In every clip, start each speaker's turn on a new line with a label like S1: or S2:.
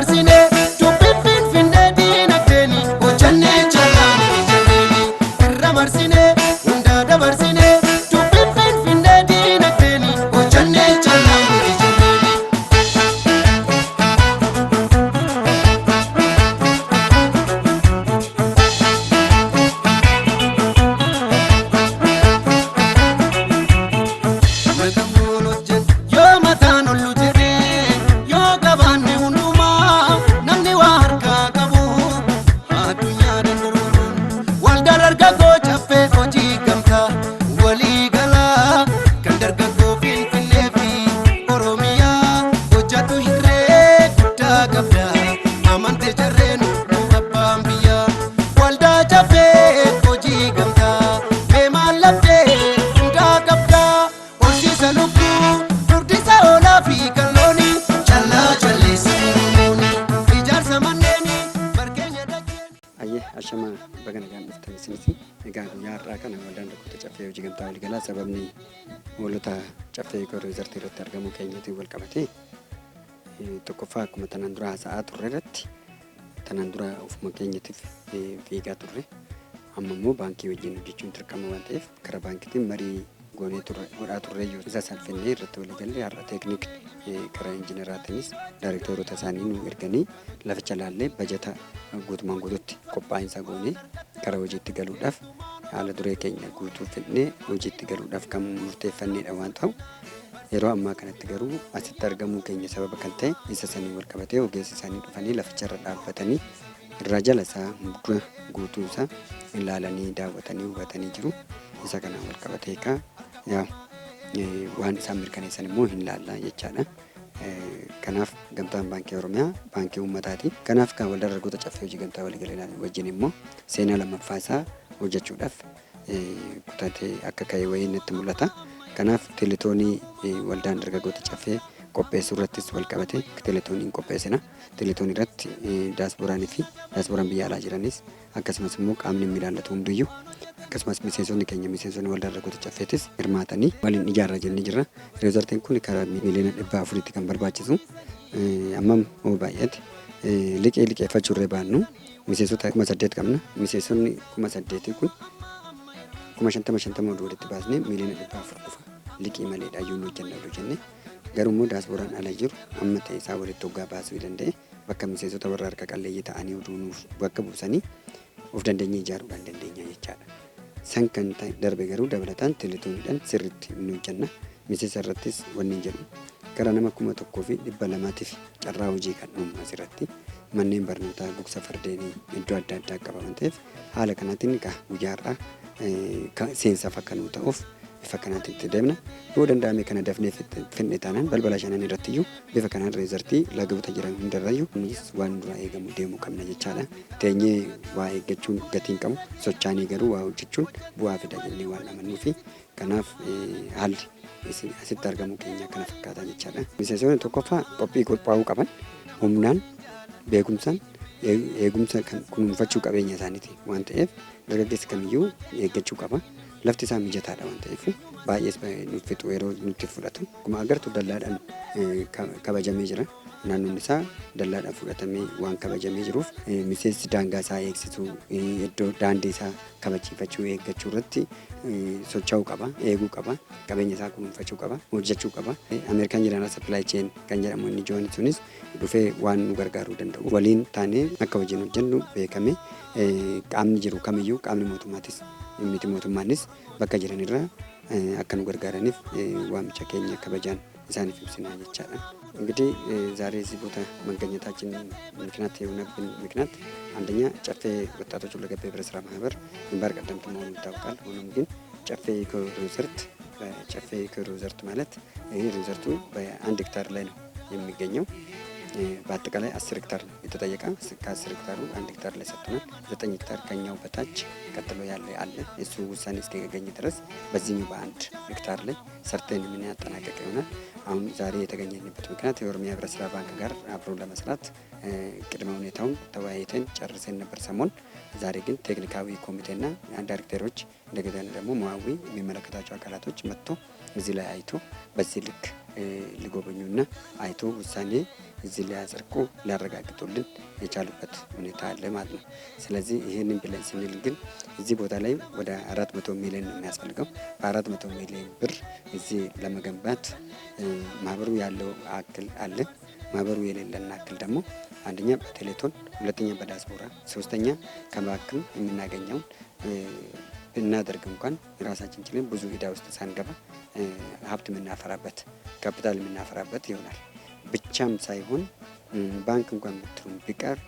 S1: marsine tuppin finne dinagdeni hojjanne challaan hojjanneni irra marsine hunda dabarsine tuppin finne dinagdeni hojjanne challaan hojjanneni.
S2: Ashama bagan gan iftan sinisi egaa guyyaa har'aa kana waldaan Dukkuta Caffee hojii gamtaa waliigalaa sababni hoolota caffee koree zartii irratti argamuu keenyaatiin wal qabatee tokkoffaa akkuma tanaan dura haasa'aa turre irratti tanaan dura ofuma keenyaatiif fiigaa turre amma immoo baankii wajjin hojjechuun dirqama waan ta'eef karaa baankiitiin marii goonee godhaa turreeyyuu isa salphannee irratti waliigallee har'a teeknikii karaa injiineraatiinis daayirekteerota isaanii nu erganii laficha laallee bajata guutumaan guutuutti qophaa'insa goonee karaa hojiitti galuudhaaf haala duree keenya guutuu fidnee hojiitti galuudhaaf kan murteeffanneedha waan ta'u yeroo ammaa kanatti garuu asitti argamuu keenya sababa kan ta'e isa sanii wal qabatee ogeessi isaanii dhufanii laficharra dhaabbatanii irra jala isaa dura guutuu isaa ilaalanii daawwatanii hubatanii jiru. Isa kanaan wal qabatee waan isaan mirkaneessan immoo hin laallaa jechaadha. Kanaaf gamtaan baankii Oromiyaa baankii uummataati. Kanaaf kan waldaan dargaggoota caffee hojii gamtaa waliigalaa wajjin immoo seenaa lammaffaa isaa hojjechuudhaaf kutatee akka ka'e wayiin itti mul'ata. Kanaaf teeletoonii waldaan dargaggoota caffee qopheessuu irrattis wal qabate teeletooniin qopheessina. Teeletoonii irratti daasbooraan fi daasbooraan biyya alaa jiranis akkasumas immoo qaamni miidhallatu hundiyyuu akkasumas miseensonni keenya miseensonni waldaan dargaggoota caffeetis hirmaatanii waliin ijaarraa jennee jirra. Riizortiin kun karaa miliyoona 400 kan barbaachisu ammam baay'eeti liqeeffachuu irra baannu miseensota 8,000 qabna. Miseensonni 8,000 kun 50,000 walitti baasnee miliyoona 400 dhufa. Liqii malee dhaayyuun hojjannaa jennee garuu immoo daasbooraan ala jiru amma ta'e isaa walitti hoggaa baasuu danda'e bakka miseensota warra harka qalleeyyii ta'anii oduunuuf bakka buusanii of dandeenye ijaaruudhaan dandeenya jechaadha. San kan darbe garuu dabalataan teeletooniidhaan sirriitti nu hojjanna. Miseensa irrattis wanni jedhu gara nama 1,200 carraa hojii kan uumaa asirratti manneen barnootaa gugsa fardeenii iddoo adda addaa qaba waan ta'eef haala kanaatiin guyyaa har'aa seensaaf akka nu ta'uuf bifa kanaatiin itti deemna. Yoo danda'ame kana dafnee finne taanaan balbala shanan irratti iyyuu bifa kanaan riizartii lagoota jiran hundarrayyuu innis waan dura eegamu deemuu qabna jechaadha. Teenyee waa eeggachuun gatiin qabu sochaanii garuu waa hojjechuun bu'aa fida jennee waan amanuufi kanaaf haalli asitti argamu keenya kana fakkaata jechaadha. Miseensonni tokkoffaa qophii qophaa'uu qaban humnaan beekumsaan eegumsa kan kunuunfachuu qabeenya isaaniiti waan ta'eef dargaggeessi kamiyyuu eeggachuu qaba. Lafti isaa mijataadha waan ta'eef baay'ee nuuf fixu yeroo nutti fudhatu. Akkuma agartu dallaadhaan kabajamee jira. Naannoon isaa dallaadhaan fudhatamee waan kabajamee jiruuf miseensi daangaa isaa eegsisuu iddoo daandii isaa kabachiifachuu eeggachuu irratti socho'uu qaba, eeguu qaba, qabeenya isaa kunuunfachuu qaba, hojjechuu qaba. Ameerikaan jiraanaa supply chain kan jedhamu inni ijoon sunis dhufee waan nu gargaaruu danda'u. Waliin taanee akka hojiin hojjennu beekame qaamni jiru kamiyyuu qaamni mootummaatis miti mootummaanis bakka jiranirra akka nu gargaaraniif waamicha keenya kabajaan isaaniif ibsinaa jechaadha. እንግዲህ ዛሬ እዚህ ቦታ መገኘታችን ምክንያት የሆነብን ምክንያት አንደኛ ጨፌ ወጣቶች ሁለገብ ህብረት ስራ ማህበር ግንባር ቀደምት መሆኑ ይታወቃል። ሆኖም ግን ጨፌ ኢኮሪዞርት ማለት ይሄ ሪዞርቱ በ1 ሄክታር ላይ ነው የሚገኘው። በአጠቃላይ 10 ሄክታር የተጠየቀ ከ10 ሄክታሩ 1 ሄክታር ላይ ሰጥተናል። 9 ሄክታር ከኛው በታች ቀጥሎ ያለ አለ። እሱ ውሳኔ እስኪገኝ ድረስ በዚህኛው በ1 ሄክታር ላይ ሰርተን ምን ያጠናቀቀ ይሆናል። አሁን ዛሬ የተገኘንበት ምክንያት የኦሮሚያ ህብረት ስራ ባንክ ጋር አብሮ ለመስራት ቅድመ ሁኔታውን ተወያይተን ጨርሰን ነበር ሰሞን። ዛሬ ግን ቴክኒካዊ ኮሚቴና ዳይሬክተሮች እንደገና ደግሞ ሙያዊ የሚመለከታቸው አካላቶች መጥቶ እዚህ ላይ አይቶ በዚህ ልክ ሊጎበኙና አይቶ ውሳኔ እዚህ ላይ አጽድቆ ሊያረጋግጡልን የቻሉበት ሁኔታ አለ ማለት ነው። ስለዚህ ይህንን ብለን ስንል ግን እዚህ ቦታ ላይ ወደ 400 ሚሊዮን ነው የሚያስፈልገው። በ400 ሚሊዮን ብር እዚህ ለመገንባት ማህበሩ ያለው አክል አለ። ማህበሩ የሌለን አክል ደግሞ አንደኛ በቴሌቶን፣ ሁለተኛ በዲያስፖራ፣ ሶስተኛ ከባንክም የምናገኘውን ብናደርግ እንኳን የራሳችን ችለን ብዙ ዕዳ ውስጥ ሳንገባ ሀብት የምናፈራበት ካፒታል የምናፈራበት ይሆናል። ብቻም ሳይሆን ባንክ እንኳን ብትሩን ቢቀር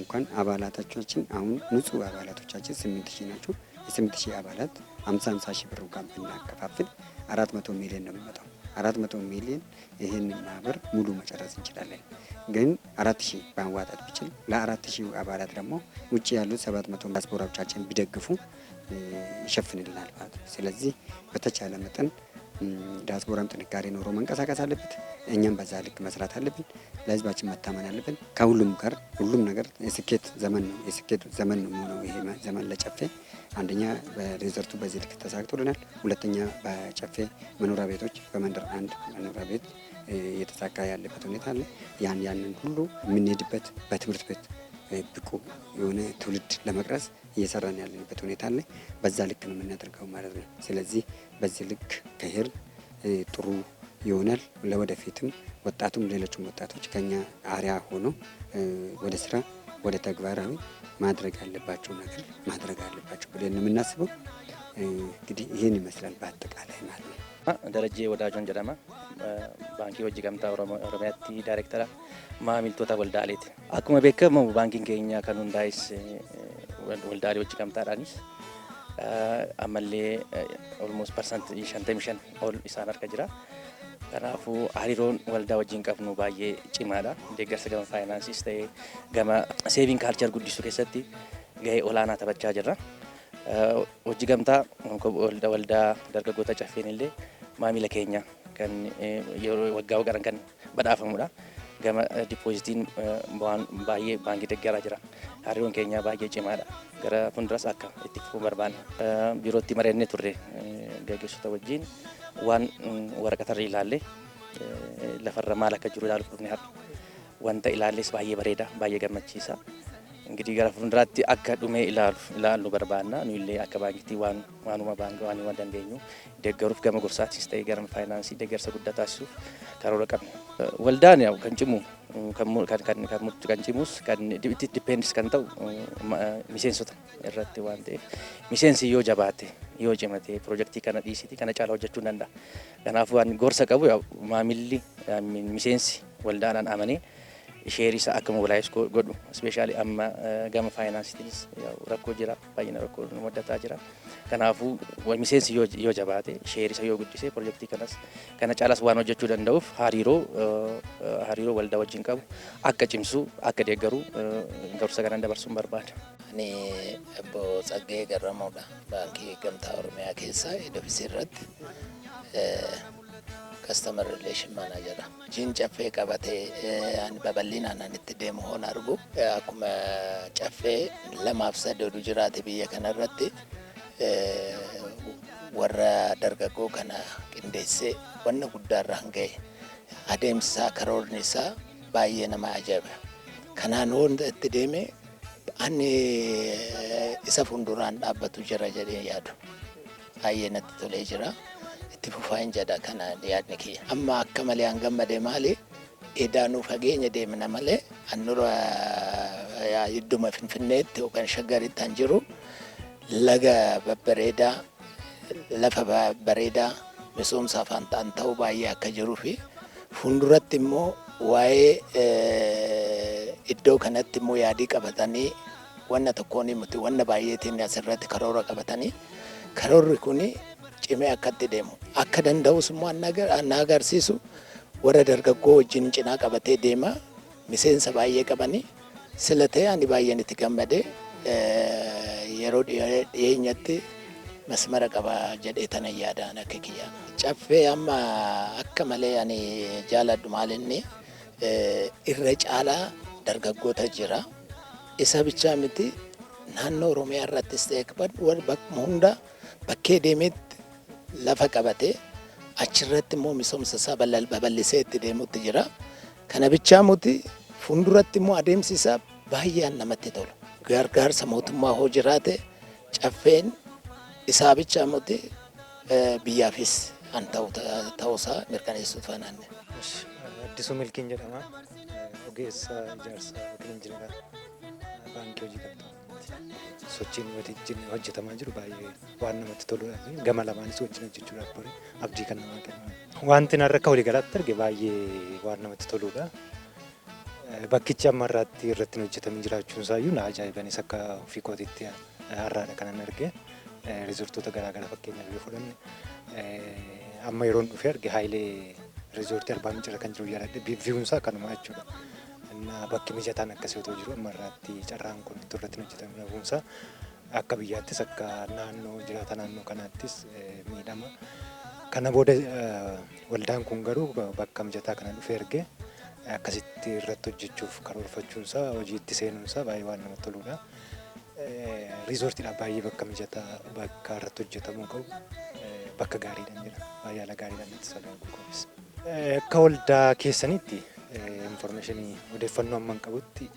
S2: እንኳን አባላቶቻችን አሁን ንጹህ አባላቶቻችን 8000 ናቸው። የ8000 አባላት 50 ሺህ ብር እንኳን ብናከፋፍል 400 ሚሊዮን ነው የሚመጣው። 400 ሚሊዮን ይህን ማህበር ሙሉ መጨረስ እንችላለን። ግን 4000 ባንዋጣት ቢችል ለ4000 አባላት ደግሞ ውጭ ያሉት 700 ዲያስፖራዎቻችን ቢደግፉ ይሸፍንልናል ማለት ነው። ስለዚህ በተቻለ መጠን ዲያስፖራም ጥንካሬ ኖሮ መንቀሳቀስ አለበት። እኛም በዛ ልክ መስራት አለብን። ለህዝባችን መታመን አለብን። ከሁሉም ጋር ሁሉም ነገር የስኬት ዘመን ነው የሚሆነው ይሄ ዘመን ለጨፌ። አንደኛ በሪዞርቱ በዚህ ልክ ተሳክቶልናል። ሁለተኛ በጨፌ መኖሪያ ቤቶች በመንደር አንድ መኖሪያ ቤት እየተሳካ ያለበት ሁኔታ አለ። ያንን ሁሉ የምንሄድበት በትምህርት ቤት ብቁ የሆነ ትውልድ ለመቅረጽ እየሰራን ያለንበት ሁኔታ አለ። በዛ ልክ ነው የምናደርገው ማለት ነው። ስለዚህ በዚህ ልክ ከሄድ ጥሩ ይሆናል። ለወደፊትም ወጣቱም ሌሎችም ወጣቶች ከኛ አሪያ ሆኖ ወደ ስራ ወደ ተግባራዊ ማድረግ ያለባቸው ነገር ማድረግ አለባቸው ብለን የምናስበው እንግዲህ ይህን ይመስላል በአጠቃላይ ማለት ነው።
S3: ደረጀ ወዳጆን ጀደማ ባንኪ ወጅ ገምታ ኦሮሚያቲ ዳይሬክተራ ማሚልቶታ ወልዳሌት አኩመ ቤከሙ ባንኪን ኬኛ ከኑ እንዳይስ ወልዳሌ ወጅ ገምታዳኒስ አመሌ ኦልሞስት ፐርሰንት 55 ኦል ኢሳን አርከ ጅራ ከናፉ አሪሮን ወልዳ ወጅን ቀፍኑ ባዬ ጭማዳ ደገርሰ ገመ ፋይናንሲስ ተይ ገመ ሴቪንግ ካልቸር ጉዲሱ ከሰቲ ገይ ኦላና ተበቻ ጅራ ወጅ ገምታ ወልዳ ደርገጎታ ጨፌንሌ ማሚለ ኬኛ kan waggaa waggaan kan badhaafamudha. Gama dippoozitiin baay'ee baankii deeggaraa jira. Hariiroon keenya baay'ee cimaadha. Gara fuulduras akka itti fufuu barbaanna. Biirootti mareennee turre gaggeessota wajjin waan waraqatarra ilaallee lafarra maal akka jiru ilaaluuf dhufne har'a. Wanta ilaalles baay'ee bareeda, baay'ee gammachiisa. እንግዲህ gara fuulduraatti akka dhumee ilaalu barbaanna. Nuyillee akka baankiitti waanuma baankii waan dandeenyu deeggaruuf gama gorsaatis ta'ee gara faayinaansii deeggarsa guddaa taasisuuf karoora qabna. Waldaan yaa'u kan cimu kan cimus kan itti dippeendis kan ta'u miseensota irratti waan ta'eef miseensi yoo jabaate yoo cimate piroojeektii kana dhiisiti kana caalaa hojjechuu danda'a. Kanaafuu waan gorsa qabu maamilli miseensi waldaadhaan amanee sheerii isaa akka mobilaayiz godhu ispeeshaalii amma gama faayinaansiitiinis rakkoo jira baay'ina rakkoo muddataa jira. Kanaafuu miseensi yoo jabaate sheerii isaa yoo guddise piroojeektii kanas kana caalas waan hojjechuu danda'uuf hariiroo waldaa wajjin qabu akka cimsu akka deeggaru gorsa kanan dabarsuun barbaada.
S4: Ani obbo Tsaggee Garramuudha baankii gamtaa Oromiyaa keessaa ofiisii irratti customer relation manager jin caffee qabatee ani babal'inaan itti deemu hoon argu akkuma caffee lamaaf sadii jiraate biyya kanarratti warra dargaggoo kana qindeessee wanna guddaarra hanga'e adeemsa karoorni isaa baay'ee nama ajaa'iba. Kanaan hoon itti deeme ani isa fuulduraan dhaabbatu jira jedhee yaadu baay'ee natti tolee jira. Itti fufaan jedha kana yaadni kiyya. Amma akka malee hangammade maali edaanuu fageenya deemna malee annura idduma Finfinneetti yookaan Shaggaritti kan jiru laga babbareedaa lafa bareedaa misoomsa afaan ta'an ta'uu baay'ee akka jiruu fi fuulduratti immoo waa'ee iddoo kanatti immoo yaadii qabatanii wanna tokkoon himuti wanna baay'eetiin asirratti karoora qabatanii karoorri kuni cimee akkatti deemu akka danda'us immoo na agarsiisu warra dargaggoo wajjin cinaa qabatee deema miseensa baay'ee qabanii sila ta'e ani baay'een itti gammade yeroo dhiyeenyatti masmara qaba jedhee tana yaadaan akka kiyya. Caffee amma akka malee ani jaaladhu maalinni irra caalaa dargaggoota jira. Isa bichaa miti naannoo Oromiyaa irrattis ta'e bakkuma hunda bakkee deemeetti lafa qabatee achirratti immoo misoomsa isaa babal'isee itti deemutti jira. Kana bichaa muti fuulduratti immoo adeemsi isaa baay'ee namatti tolu. Gargaarsa mootummaa hoo jiraate caffeen isaa bichaa muti biyyaafis an ta'uusaa mirkaneessuuf fanaanne.
S5: Addisuu Milkiin jedhama. Ogeessa ijaarsaa yookiin injineera baankii hojii gamtaa. Sochiin wajjin hojjetamaa jiru baay'ee waan namatti toludha. Gama lamaanis wajjin hojjechuudhaaf bori abdii kan namaa kennu. Wanti narra akka waliigalaatti arge baay'ee waan namatti toludha. Bakkichi amma irratti hojjetamee jiraachuun isaayyuu na ajaa'ibanis akka ofii kootiitti har'aadha kanan arge. Riizortoota garaagaraa fakkeenyaaf yoo fudhanne amma yeroon dhufee arge Haayilee riizortii Arbaa Mincirra kan jiru yaadadhe viiwunsaa kanuma jechuudha. Bakki mijataan akkasii otoo jiru amma irratti carraan kun irratti hojjetamee dhabuunsaa akka biyyaattis akka naannoo jiraata naannoo kanaattis miidhama. Kana booda waldaan kun garuu bakka mijataa kana dhufee arge akkasitti irratti hojjechuuf karoorfachuunsaa hojiitti seenuunsaa baay'ee waan namatti toludha. Riizortiidhaaf baay'ee bakka mijataa bakka irratti hojjetamuu qabu bakka gaariidhaan jira. Baay'ee haala gaariidhaan itti sadarkuu qabis. Akka waldaa keessanitti informationii odeeffannoo amman qabutti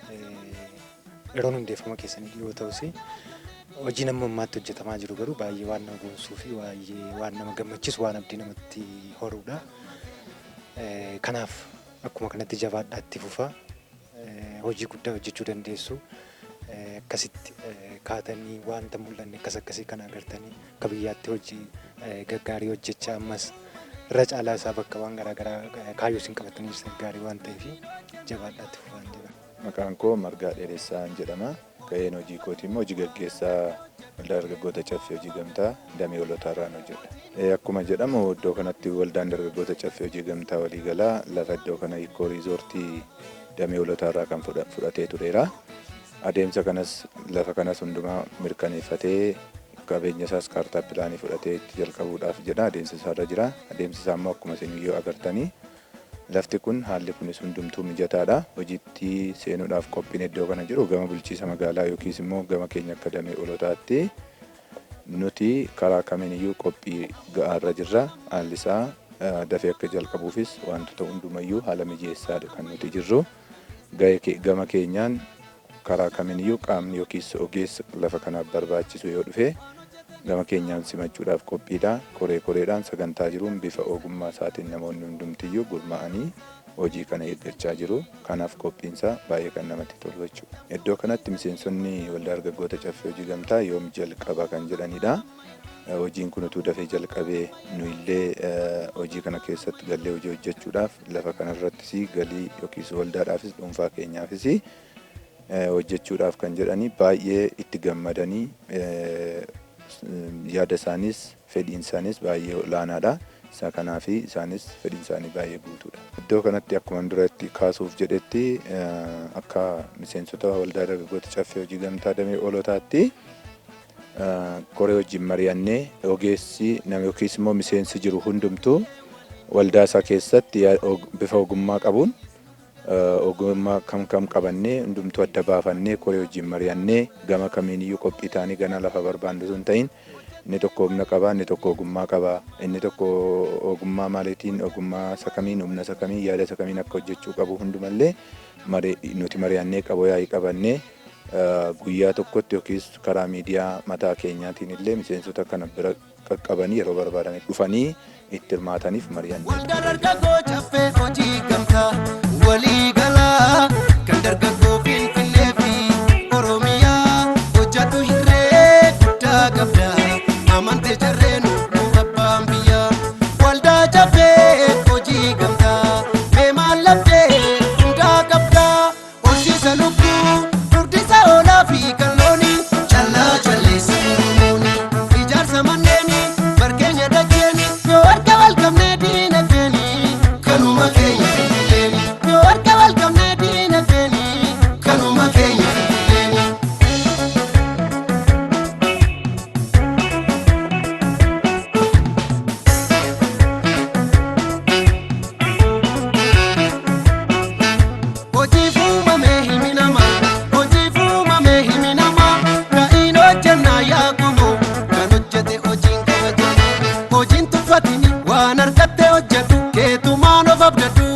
S5: yeroon hundeeffama keessanii dhiyoo ta'us hojii nama ammaatti hojjetamaa jiru garuu baay'ee waan nama boonsuu fi baay'ee waan nama gammachiisu waan abdii namatti horudha. Kanaaf akkuma kanatti jabaadhaa itti fufaa hojii guddaa hojjechuu dandeessu. Akkasitti kaatanii wanta mul'anne akkasii kana agartanii akka biyyaatti hojii gaggaarii hojjechaa ammas irra caalaa isaa bakka waan garaagaraa kaayyoo isin qabatanii jirtan gaarii waan ta'eef jabaadhaa itti fufaa jedha.
S6: Maqaan koo Margaa Dheeressaa jedhama. Gaheen hojii kooti immoo hojii gaggeessaa waldaa dargaggoota caffee hojii gamtaa damee hoolotaa irraan hojjedha. Akkuma jedhamu iddoo kanatti waldaan dargaggoota caffee hojii gamtaa waliigalaa lafa iddoo kana hiikoo riizoortii damee hoolotaa irraa kan fudhatee tureera. Adeemsa kanas lafa kanas hundumaa mirkaneeffatee qabeenya isaas kaartaa pilaanii fudhatee itti jalqabuudhaaf jedha. Adeemsa isaarra jira. Adeemsi isaa immoo akkuma isin yoo agartanii lafti kun haalli kunis hundumtuu mijataadha. Hojiitti seenuudhaaf qophiin iddoo kana jiru gama bulchiisa magaalaa yookiis immoo gama keenya akka damee hoolotaatti nuti karaa kamiiniyyuu qophii ga'aarra jirra. Haalli isaa dafee akka jalqabuufis wantoota hundumayyuu haala mijeessaadha kan nuti jirru. Gama keenyaan karaa kamiiniyyuu qaamni yookiis ogeessa lafa kanaaf barbaachisu yoo dhufe gama keenyaan simachuudhaaf qophiidha. Koreedhaan sagantaa jiruun bifa ogummaa isaatiin namoonni hundumtiyyuu gurmaa'anii hojii kana eeggachaa jiru. Kanaaf qophiinsaa baay'ee kan namatti tolu jechuudha. Iddoo kanatti miseensonni waldaa dargaggoota caffee hojii gamtaa yoom jalqaba kan jedhanidha. Hojiin kun utuu dafee jalqabee nu illee hojii kana keessatti gallee hojii hojjechuudhaaf lafa kanarrattis galii yookiis waldaadhaafis dhuunfaa keenyaafis hojjechuudhaaf kan jedhanii baay'ee itti gammadanii yaada isaanis fedhiin isaanis baay'ee olaanaadha. Isa kanaaf isaanis fedhiin isaanii baay'ee guutuudha. Iddoo kanatti akkuma duratti kaasuuf jedhetti akka miseensota waldaa dargaggoota caffee hojii gamtaa damee hoolotaatti koree wajjin mari'annee ogeessi nama yookiis immoo miseensi jiru hundumtuu waldaa isaa keessatti bifa ogummaa qabuun ogummaa kam qabannee hundumtuu adda baafannee koree wajjin mari'annee gama kamiiniyyuu qophii ta'anii gana lafa barbaandu sun ta'in inni tokko humna qaba, inni tokko ogummaa qaba, inni tokko ogummaa maaliitiin ogummaa isa kamiin humna isa kamiin yaada isa kamiin akka hojjechuu qabu hundumallee nuti mari'annee qaboo yaa'ii qabannee guyyaa tokkotti yookiis karaa miidiyaa mataa keenyaatiin illee miseensota kana bira qaqqabanii yeroo barbaadan dhufanii itti hirmaataniif mari'annee.
S1: Waldaa dargaggoo caffee hojii gamtaa walii galaa kan dargaggoo Finfinnee fi Oromiyaa hojjetu hirree guddaa qabda amantee jarreen nu abbaan biyyaa. Waldaa caffee hojii gamtaa mee maal labdee hundaa qabda horsiisa lubbuu durdisa oolaa fi kallooni callaa calleessa Oromooni ijaarsa manneeni barkeenya dacheeni yoo harka wal qabnee diinagdeeni kanuma keenya Finfinneeni. abdadhu